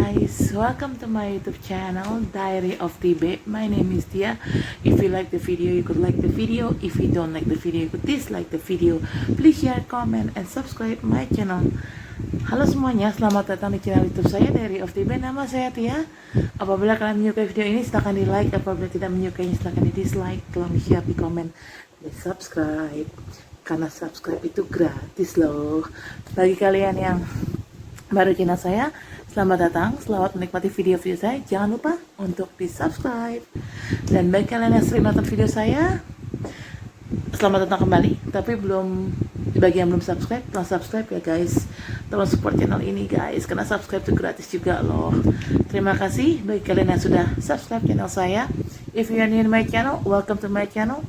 guys, welcome to my YouTube channel Diary of TB. My name is Tia. If you like the video, you could like the video. If you don't like the video, you could dislike the video. Please share, comment, and subscribe my channel. Halo semuanya, selamat datang di channel YouTube saya Diary of TB. Nama saya Tia. Apabila kalian menyukai video ini, silahkan di like. Apabila tidak menyukainya, silahkan di dislike. Tolong di share, di komen, dan subscribe. Karena subscribe itu gratis loh. Bagi kalian yang baru channel saya, selamat datang, selamat menikmati video-video saya. Jangan lupa untuk di subscribe. Dan bagi kalian yang sering nonton video saya, selamat datang kembali. Tapi bagi yang belum subscribe, tolong subscribe ya guys. Tolong support channel ini guys, karena subscribe itu gratis juga loh. Terima kasih bagi kalian yang sudah subscribe channel saya. If you are new in my channel, welcome to my channel.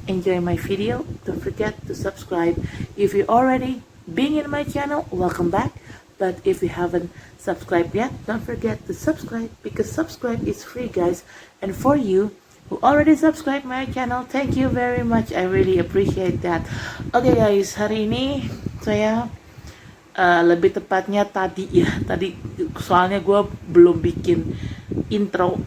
Enjoy my video. Don't forget to subscribe. If you already been in my channel, welcome back. But if you haven't subscribed yet, don't forget to subscribe, because subscribe is free guys. And for you who already subscribed my channel, thank you very much. I really appreciate that. Okay guys, hari ini saya lebih tepatnya tadi soalnya gue belum bikin intro.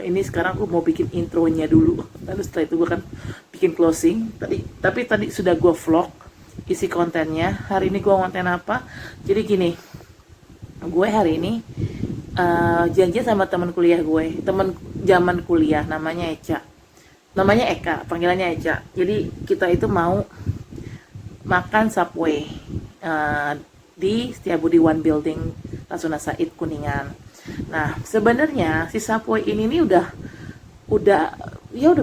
Ini sekarang gue mau bikin intronya dulu, lalu setelah itu gue kan bikin closing. Tapi tadi sudah gue vlog isi kontennya. Hari ini gue konten apa? Jadi gini, gue hari ini janjian sama teman kuliah gue, teman zaman kuliah, namanya Eka, panggilannya Eca. Jadi kita itu mau makan Subway di Setiabudi One Building, Rasuna Said, Kuningan. Nah sebenarnya si Subway ini nih udah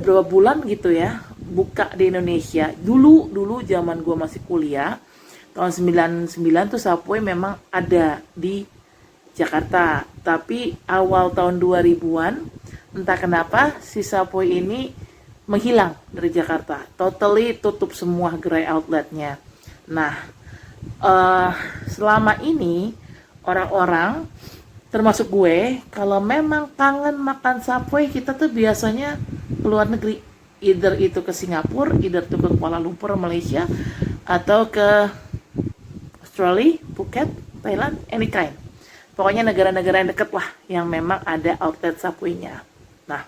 berapa bulan gitu ya buka di Indonesia. Dulu zaman gue masih kuliah tahun 99 tuh Subway memang ada di Jakarta, tapi awal tahun 2000-an entah kenapa si Subway ini menghilang dari Jakarta, totally tutup semua gerai outletnya. Nah selama ini orang-orang termasuk gue, kalau memang kangen makan Subway, kita tuh biasanya ke luar negeri, either itu ke Singapura, either itu ke Kuala Lumpur, Malaysia, atau ke Australia, Phuket, Thailand, any kind. Pokoknya negara-negara yang deket lah, yang memang ada outlet Subway-nya. Nah,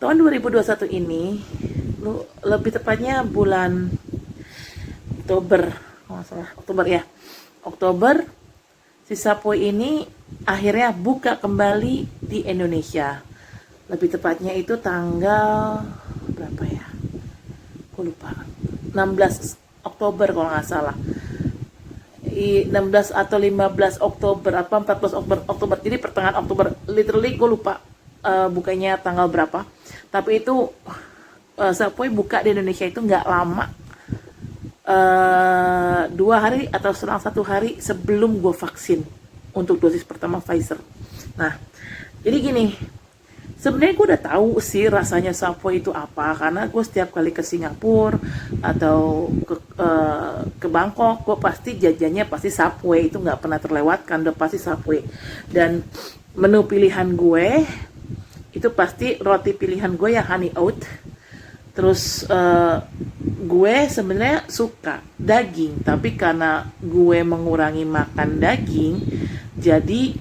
tahun 2021 ini, lebih tepatnya bulan Oktober, si Subway ini akhirnya buka kembali di Indonesia. Lebih tepatnya itu tanggal berapa ya? Aku lupa. 16 Oktober kalau nggak salah. 16 atau 15 Oktober atau 14 Oktober. Jadi pertengahan Oktober. Literally gue lupa bukanya tanggal berapa. Tapi itu Subway buka di Indonesia itu nggak lama. 2 hari atau selang 1 hari sebelum gue vaksin untuk dosis pertama Pfizer. Nah, jadi gini, sebenarnya gue udah tahu sih rasanya Subway itu apa, karena gue setiap kali ke Singapura atau ke Bangkok, gue pasti jajannya pasti Subway, itu nggak pernah terlewatkan, udah pasti Subway. Dan menu pilihan gue itu pasti roti pilihan gue yang honey oat. Terus gue sebenarnya suka daging, tapi karena gue mengurangi makan daging, jadi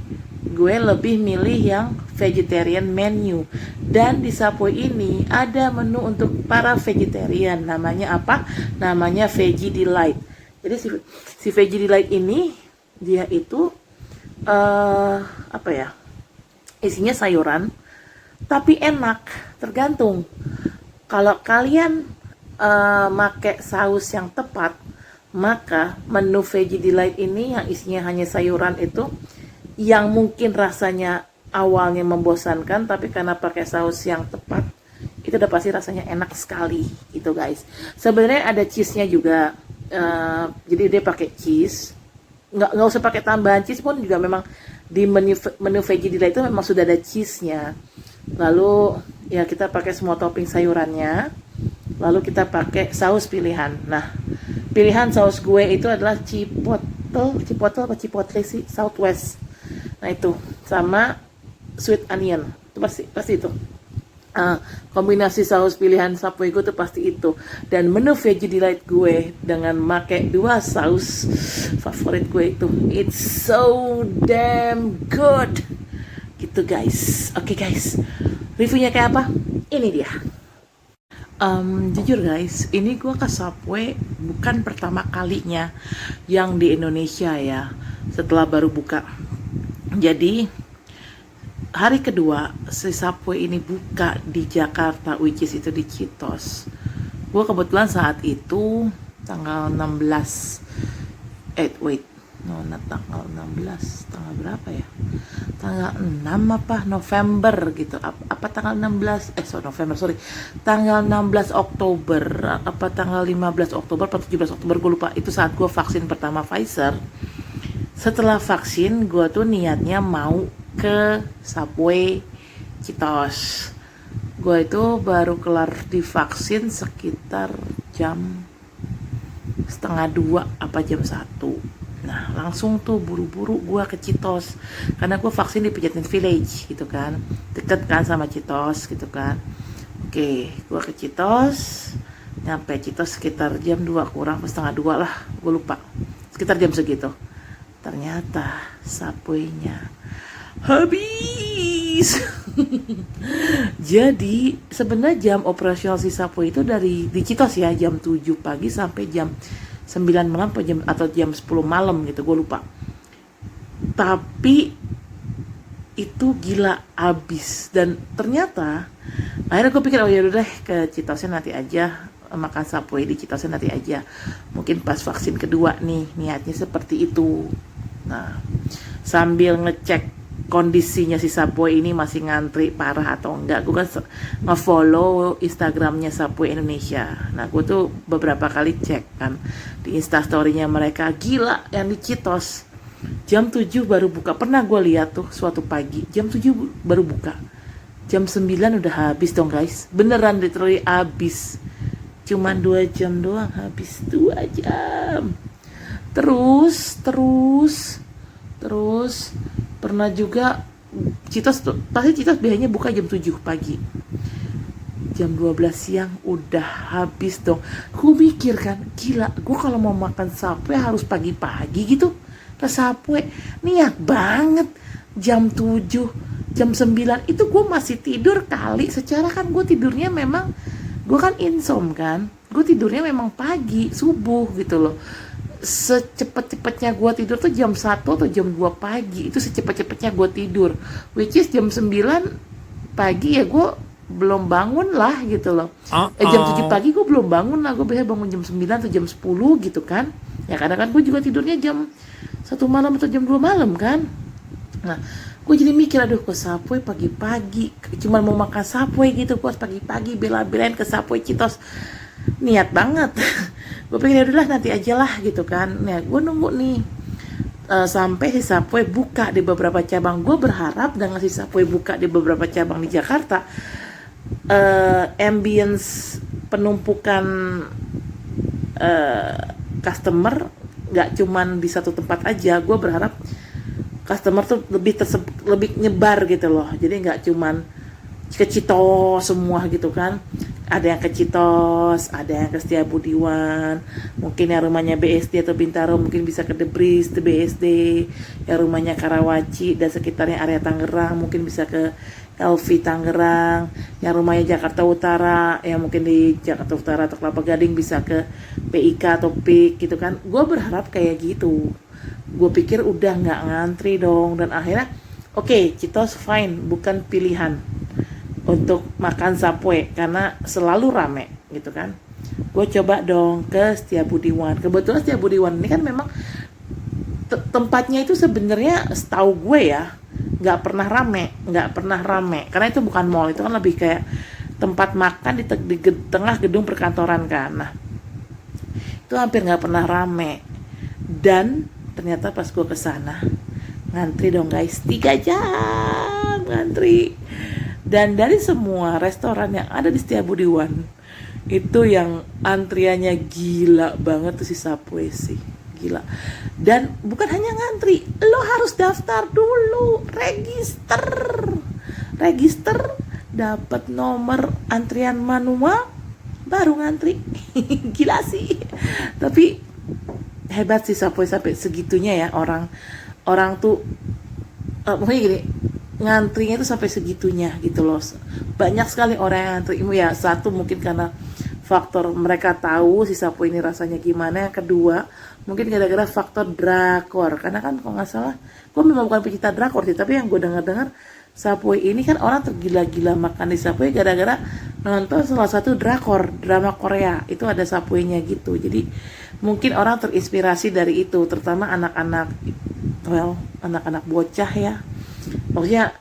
gue lebih milih yang vegetarian menu. Dan di Subway ini ada menu untuk para vegetarian, namanya apa? Namanya Veggie Delight. Jadi si Veggie Delight ini dia itu isinya sayuran, tapi enak, tergantung. Kalau kalian make saus yang tepat, maka menu Veggie Delight ini yang isinya hanya sayuran itu, yang mungkin rasanya awalnya membosankan, tapi karena pakai saus yang tepat, itu udah pasti rasanya enak sekali gitu guys. Sebenarnya ada cheese-nya juga, jadi dia pakai cheese, nggak usah pakai tambahan cheese pun juga, memang di menu Veggie Delight itu memang sudah ada cheese-nya. Lalu ya kita pakai semua topping sayurannya, lalu kita pakai saus pilihan. Nah, pilihan saus gue itu adalah Chipotle sih, Southwest. Nah itu sama sweet onion, itu pasti itu. kombinasi saus pilihan Subway gue tuh pasti itu. Dan menu veggie delight gue dengan make 2 saus favorit gue itu, it's so damn good gitu guys. Oke guys, reviewnya kayak apa? Ini dia. Jujur guys, ini gue ke Subway bukan pertama kalinya yang di Indonesia ya, setelah baru buka. Jadi hari kedua si Subway ini buka di Jakarta, which is itu di Citos. Gue kebetulan saat itu tanggal 16 tanggal 16, tanggal berapa ya, tanggal 6 apa November gitu, apa tanggal 16 tanggal 16 Oktober apa tanggal 15 Oktober atau 17 Oktober gue lupa. Itu saat gue vaksin pertama Pfizer. Setelah vaksin gue tuh niatnya mau ke Subway Citos. Gue itu baru kelar divaksin sekitar jam 1:30 apa jam 1. Nah langsung tuh buru-buru gue ke Citos, karena gue vaksin di Pejaten Village gitu kan, deket kan sama Citos gitu kan. Oke, gue ke Citos, nyampe Citos sekitar jam 2 kurang, setengah 2 lah, gue lupa, sekitar jam segitu. Ternyata Subway-nya habis. Jadi sebenarnya jam operasional si Subway itu dari di Citos ya, jam 7 pagi sampai jam 9 malam atau jam 10 malam gitu, gue lupa. Tapi itu gila habis. Dan ternyata akhirnya gue pikir, oh ya udah deh ke Citosnya nanti aja, makan Subway di Citosnya nanti aja, mungkin pas vaksin kedua nih, niatnya seperti itu. Nah sambil ngecek kondisinya si Subway ini masih ngantri parah atau enggak, gue kan nge-follow Instagramnya Subway Indonesia. Nah gue tuh beberapa kali cek kan di instastorynya mereka, gila yang di Citos jam 7 baru buka. Pernah gue lihat tuh suatu pagi jam 7 baru buka, jam 9 udah habis dong guys, beneran literally habis. Cuman 2 jam doang habis, 2 jam. Terus pernah juga Citos tuh, pasti Citos biasanya buka jam 7 pagi, jam 12 siang udah habis dong. Gue mikir kan, gila, gue kalau mau makan Subway harus pagi-pagi gitu ke Subway, niat banget. Jam 7, jam 9 itu gue masih tidur kali. Secara kan gue tidurnya memang, gue kan insom kan, gue tidurnya memang pagi, subuh gitu loh. Secepat-cepatnya gue tidur tuh jam 1 atau jam 2 pagi, itu secepat-cepatnya gue tidur, which is jam 9 pagi ya gue belum bangun lah gitu loh. Jam 7 pagi gue belum bangun lah, gue biasanya bangun jam 9 atau jam 10 gitu kan. Ya kadang kan gue juga tidurnya jam 1 malam atau jam 2 malam kan. Nah gue jadi mikir, aduh ke Subway pagi-pagi, cuma mau makan Subway gitu, gue pagi-pagi bela-belain ke Subway Citos, niat banget. Gue pikir udahlah nanti aja lah gitu kan. Nah gue nunggu nih sampai si Subway buka di beberapa cabang. Gue berharap dengan si Subway buka di beberapa cabang di Jakarta, ambience penumpukan customer gak cuman di satu tempat aja. Gue berharap customer tuh lebih nyebar gitu loh, jadi gak cuman ke Citos semua gitu kan. Ada yang ke Citos, ada yang ke Setiabudiwan, mungkin yang rumahnya BSD atau Bintaro mungkin bisa ke The Breeze, The BSD, yang rumahnya Karawaci dan sekitarnya area Tangerang mungkin bisa ke LV Tangerang, yang rumahnya Jakarta Utara, yang mungkin di Jakarta Utara atau Kelapa Gading bisa ke PIK atau PIK gitu kan. Gue berharap kayak gitu. Gue pikir udah nggak ngantri dong, dan akhirnya oke, Citos fine, bukan pilihan untuk makan Subway karena selalu rame gitu kan. Gue coba dong ke Setiabudiwan. Kebetulan Setiabudiwan ini kan memang tempatnya itu sebenarnya setahu gue ya nggak pernah rame karena itu bukan mall, itu kan lebih kayak tempat makan di tengah gedung perkantoran kan. Nah itu hampir nggak pernah rame, dan ternyata pas gue kesana ngantri dong guys, 3 jam ngantri. Dan dari semua restoran yang ada di Setiabudiwan, itu yang antriannya gila banget tuh si Subway sih, gila. Dan bukan hanya ngantri, lo harus daftar dulu, register dapat nomor antrian manual baru ngantri. Gila sih. Tapi hebat sih Subway sampai segitunya ya, orang tuh pokoknya gini, ngantrinya itu sampai segitunya gitu loh. Banyak sekali orang yang ngantri. Ya satu mungkin karena faktor mereka tahu si Subway ini rasanya gimana. Yang kedua mungkin gara-gara faktor drakor, karena kan kalau nggak salah gue memang bukan pecinta drakor sih, tapi yang gue dengar Subway ini kan orang tergila-gila makan di Subway gara-gara nonton salah satu drakor, drama Korea itu ada Subway-nya gitu. Jadi mungkin orang terinspirasi dari itu, terutama anak-anak, anak-anak bocah ya, maksudnya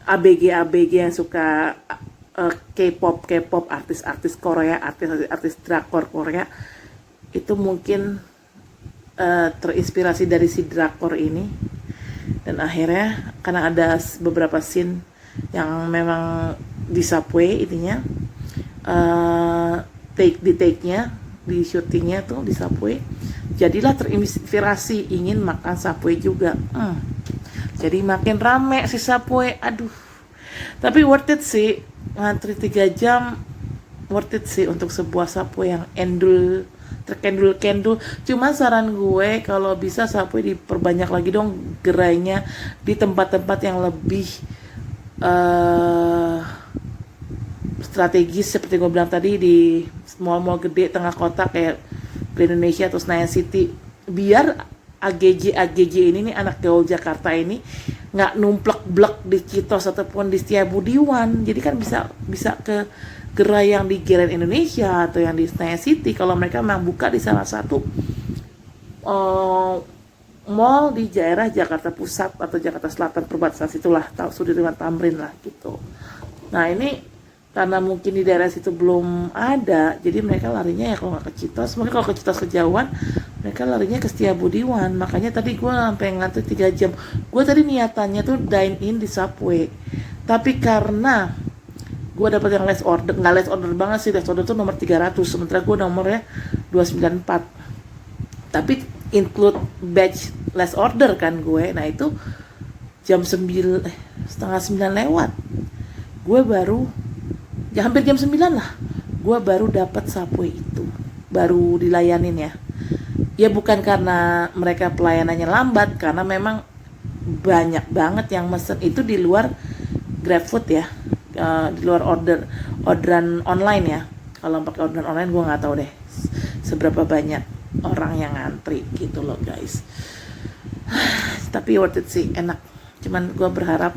ABG yang suka K-pop, artis-artis Korea, artis drakor Korea, itu mungkin terinspirasi dari si drakor ini. Dan akhirnya karena ada beberapa scene yang memang di Subway intinya, take-nya di syutingnya tuh di Subway, jadilah terinspirasi ingin makan Subway juga. Jadi makin rame si Subway, aduh. Tapi worth it sih, ngantri 3 jam, worth it sih untuk sebuah Subway yang terkendul-kendul. Cuma saran gue kalau bisa Subway diperbanyak lagi dong gerainya di tempat-tempat yang lebih strategis, seperti gue bilang tadi, di mall-mall gede tengah kota kayak di Indonesia atau Senayan City, biar AGJ ini nih, anak gaul Jakarta ini nggak numplek-blek di Citos ataupun di Setiabudiwan. Jadi kan bisa ke gerai yang di Grand Indonesia atau yang di Senayan City kalau mereka memang buka di salah satu mall di daerah Jakarta Pusat atau Jakarta Selatan, perbatasan situlah, Sudirman Tamrin lah gitu. Nah ini karena mungkin di daerah situ belum ada, jadi mereka larinya ya kalau nggak ke Citos, mungkin kalau ke Citos kejauhan, mereka larinya ke Setiabudiwan. Makanya tadi gue sampai ngantri 3 jam. Gue tadi niatannya tuh dine in di Subway, tapi karena gue dapet yang less order, nggak less order banget sih, less order tuh nomor 300, sementara gue nomornya 294, tapi include batch less order kan gue. Nah itu jam 9, setengah 9 lewat, gue baru, ya hampir jam 9 lah, gue baru dapat Subway itu, baru dilayanin ya. Ya bukan karena mereka pelayanannya lambat, karena memang banyak banget yang mesen itu di luar GrabFood ya, di luar orderan online ya. Kalau pakai orderan online gue nggak tahu deh seberapa banyak orang yang ngantri gitu loh guys. Tapi worth it sih, enak. Cuman gue berharap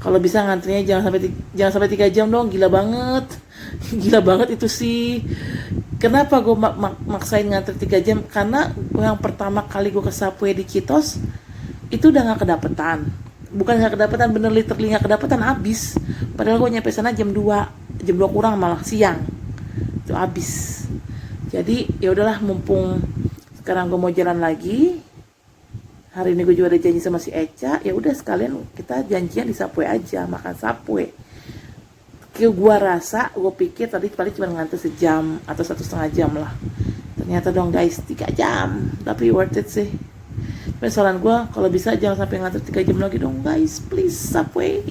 kalau bisa ngantrinya jangan sampai 3 jam dong, gila banget. Gila banget itu sih. Kenapa gue maksain ngantri 3 jam? Karena yang pertama kali gue ke Subway di Citos itu udah gak kedapetan. Bukan gak kedapetan, bener literally gak kedapetan, habis. Padahal gue nyampe sana jam 2 kurang, malah siang. Itu habis. Jadi ya udahlah, mumpung sekarang gue mau jalan lagi. Hari ini gue juga ada janji sama si Eca, ya udah sekalian kita janjian di Subway aja, makan Subway. Gue rasa, gue pikir tadi paling cuma ngantri sejam atau 1,5 jam lah. Ternyata dong guys 3 jam, tapi worth it sih. Tapi saran gue kalau bisa jangan sampai ngantri 3 jam lagi dong guys, please Subway.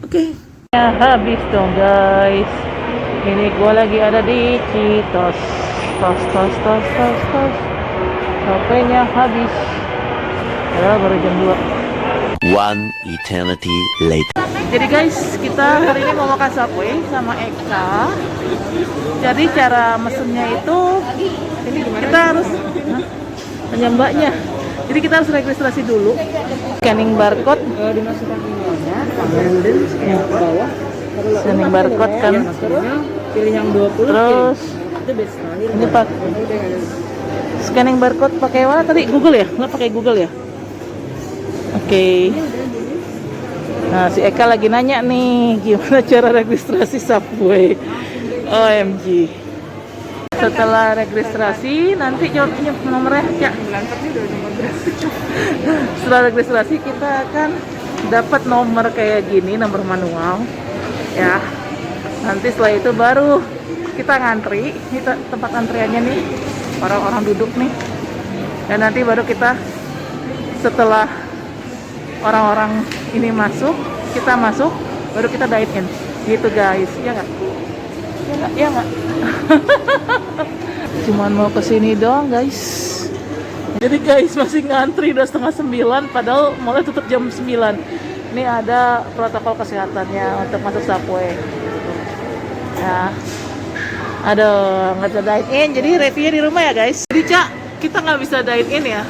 Oke. Ya habis dong guys. Ini gue lagi ada di Citos. Tos. Subway-nya habis. Ya baru jam 2. One eternity later. Jadi guys, kita hari ini mau makan Subway sama Eka. Jadi cara mesennya itu kita harus tanya mbaknya. Jadi kita harus registrasi dulu, scanning barcode, dimasukkan emailnya, kemudian scan ke bawah, scanning barcode kan. pilih yang 20. Terus Itu base terakhir. ini pak scanning barcode pakai mana tadi? Google ya? Nggak pakai Google ya? Oke. Nah, si Eka lagi nanya nih, gimana cara registrasi Subway. OMG. Setelah registrasi, nanti jawabnya nomornya, Cak. Setelah registrasi, kita akan dapat nomor kayak gini, nomor manual. Ya. Nanti setelah itu baru kita ngantri. Ini tempat antriannya nih, orang-orang duduk nih. Dan nanti baru kita, setelah orang-orang ini masuk, kita masuk, baru kita dine in. Gitu guys, ya nggak? Ya nggak? Cuman mau kesini doang guys. Jadi guys masih ngantri udah 8:30 padahal mulai tutup jam 9. Ini ada protokol kesehatannya untuk masuk Subway. Ya. Aduh, nggak bisa dine in. Jadi reviewnya di rumah ya guys. Jadi Cak, kita nggak bisa dine in ya.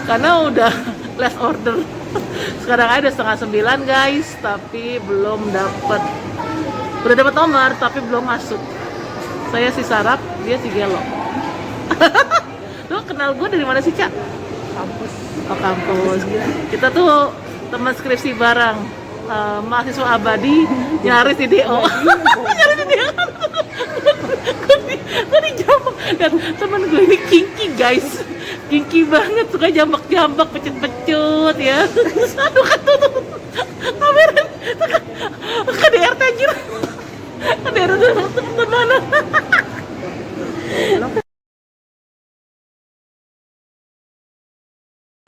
Karena udah last order. Sekarang ada 8:30 guys, tapi belum dapat. Udah dapat nomor tapi belum masuk. Saya si Sarap, dia si Gelo. Lu kenal gue dari mana sih, Cak? Kampus. Oh, kampus. Kita tuh teman skripsi bareng. Mahasiswa abadi nyaris di DO. Nyaris di DO. Gue dijambak. Dan temen gue ini kinky guys. Kinky banget, suka jambak-jambak, pecut-pecut ya. Aduh kan tuh kamera. KDRT anjir. KDRT teman-teman.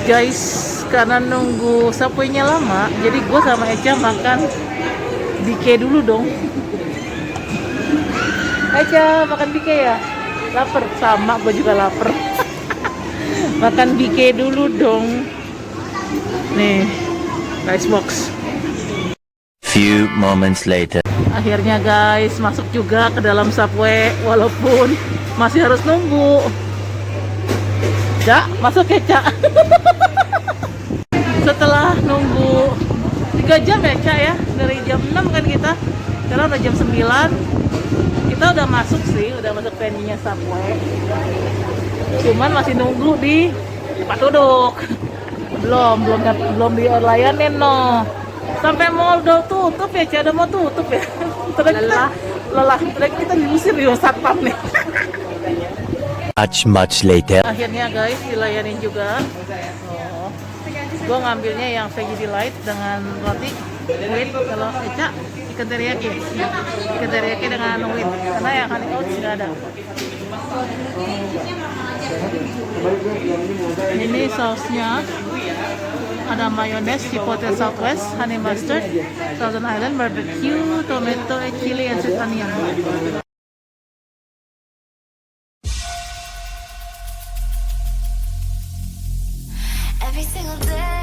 Guys, karena nunggu Subway-nya lama, jadi gue sama Eca makan BK dulu dong. Eca makan BK ya? Laper, sama gue juga laper. Makan BK dulu dong. Nih, rice box. Few moments later. Akhirnya guys, masuk juga ke dalam Subway walaupun masih harus nunggu. Cak, masuk ya Cak. Setelah nunggu 3 jam ya Cak ya, dari jam 6 kan kita, sekarang udah jam 9. Kita udah masuk sih, udah masuk venue-nya Subway. Cuman masih nunggu di tempat duduk. Belum dilayanin no. Sampai mall udah tutup ya Cak, udah mau tutup ya. Lelah, kita diusir di satpam nih. Much later. Akhirnya guys dilayanin juga. Gue ngambilnya yang veggie delight dengan roti wheat. Kalau Eca ikan teriyaki, ikan teriyaki dengan wheat. Karena yang honey oats nggak ada. Ini sausnya ada mayones, chipotle southwest, honey mustard, Thousand Island barbecue, tomato, chili, and sweet onion. Every single day